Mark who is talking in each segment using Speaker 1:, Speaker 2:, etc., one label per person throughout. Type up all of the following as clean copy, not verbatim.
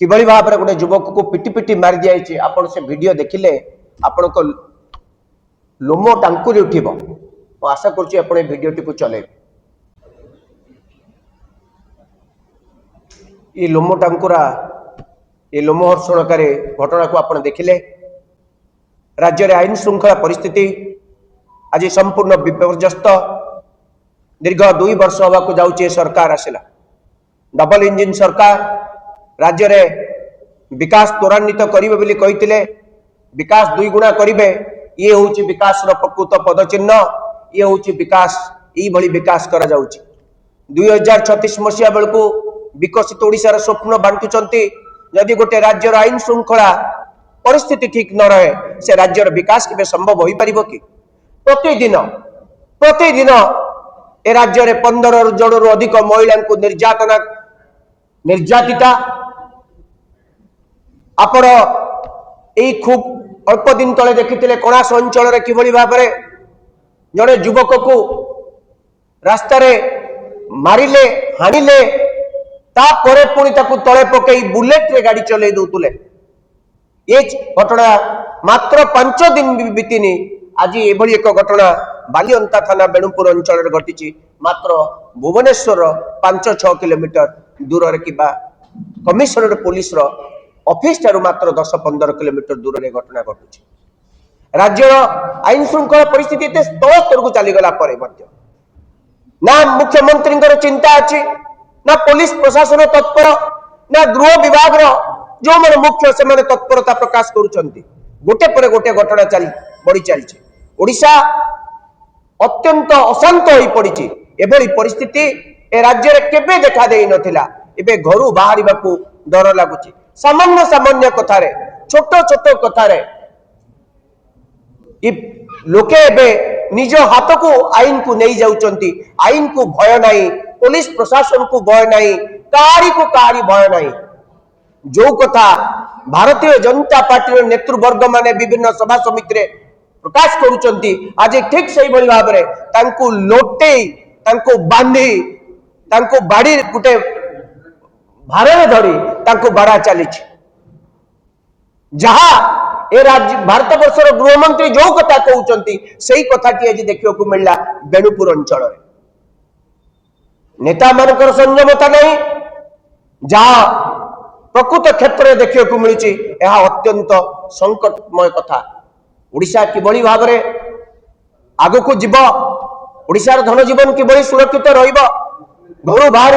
Speaker 1: किभली भाव में गोटे युवक को पिटी पिटी मारी दिखाई आपड़ से वीडियो देखिले आपण को लोम टांकुरी उठिब। आशा करुँ भिडटी को चले ये लोम टांकुरा ये लोमहर्षणकारी घटना को आप देखिले राज्य में आईन श्रृंखला परिस्थिति आज संपूर्ण विपर्यस्त। दीर्घ 2 वर्ष हवा को जाऊँचे सरकार आसला डबल इंजिन सरकार राज्य में विकास त्वरान्वित करिबे बोली कहिथिले विकास 2 गुणा करिबे। ये होची विकास रो प्रकृत पदचिन्ह। ये होची विकास ई भली विकास करा जाउची 2036 मसिया बेलको विकसित ओडिशार स्वप्न बांटुचंती। यदि गोटे राज्यर आईन श्रृंखला परिस्थिति ठीक न रहे से राज्यर विकास केबे संभव होई परिबो कि? प्रतिदिन ए राज्य में 15 जनरू अधिक महिला को निर्यातिता आपण यही खूब अल्प दिन तले देखिथिले कणास अंचल कि भाव में जड़े युवक को रास्ता मारिले हाणिले तापरे पुणी ताकू तले पकई बुलेट रे गाड़ी चले दौले। ये घटना मात्र 5 दिन भी बीतीनी आज एभली एक घटना बालिअंता थाना बेणुपुर अंचल घटी। मात्र भुवनेश्वर 5-6 किलोमीटर दूर कि कमिशनर पुलिस ऑफिस ठारू मात्र 10-15 किलोमीटर दूर में घटना घटुची। राज्य आईन श्रृंखला परिस्थिति तल स्तर को चलीगला ना मुख्यमंत्री चिंता अच्छी ना पुलिस प्रशासन तत्पर ना गृह विभाग जो मैंने मुख्य से मैंने तत्परता प्रकाश करुचंती। गोटे पर गोटे घटना बढ़ी चली ओडिशा अत्यंत अशांत हो पड़ी। एभली परिस्थिति ए राज्य में केबे देखा दे नथिला। एबे घरू बाहर डर लगुच सामान्य सामान्य कथार छोट छोट कथार लोके एबे निज हाथ को आईन को नहीं जाउचंती। आईन को भय नहीं पुलिस प्रशासन को भय नहीं कहारी भय नहीं। जो कथा भारतीय जनता पार्टी नेतृवर्ग माने विभिन्न सभा समिति रे प्रकाश करुचंती आज ठीक से भाव में तांको लोटे तांको बांधी तांको बाड़ी गुटे भारे धरी तांको बाड़ा चली जहा ए राज्य भारत वर्षर गृहमंत्री जो कथा कहउचंती सही कथाटी आज देखियो को मिलला बेणुपुर अंचल रे। नेता मानकर संयमता नहीं जहा प्रकृत क्षेत्र में देखियो को मिलुची यह अत्यंत संकटमय कथा। ओडिशा किभली भाव में आगो को जीव ओडिशार धन जीवन किभली सुरक्षित रहिबो घर बाहर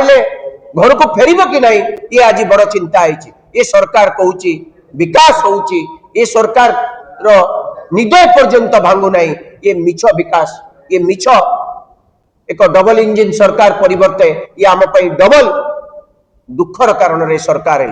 Speaker 1: घर को फेरिबो कि नहीं ये आज बड़ चिंता है। ये सरकार कहूची विकास होउची ये सरकार रो निदय पर्यंत भांगु नहीं। ये मिछ विकास ये मिछ एक डबल इंजिन सरकार परिवर्ते ये आम डबल दुखर कारण रे सरकार है।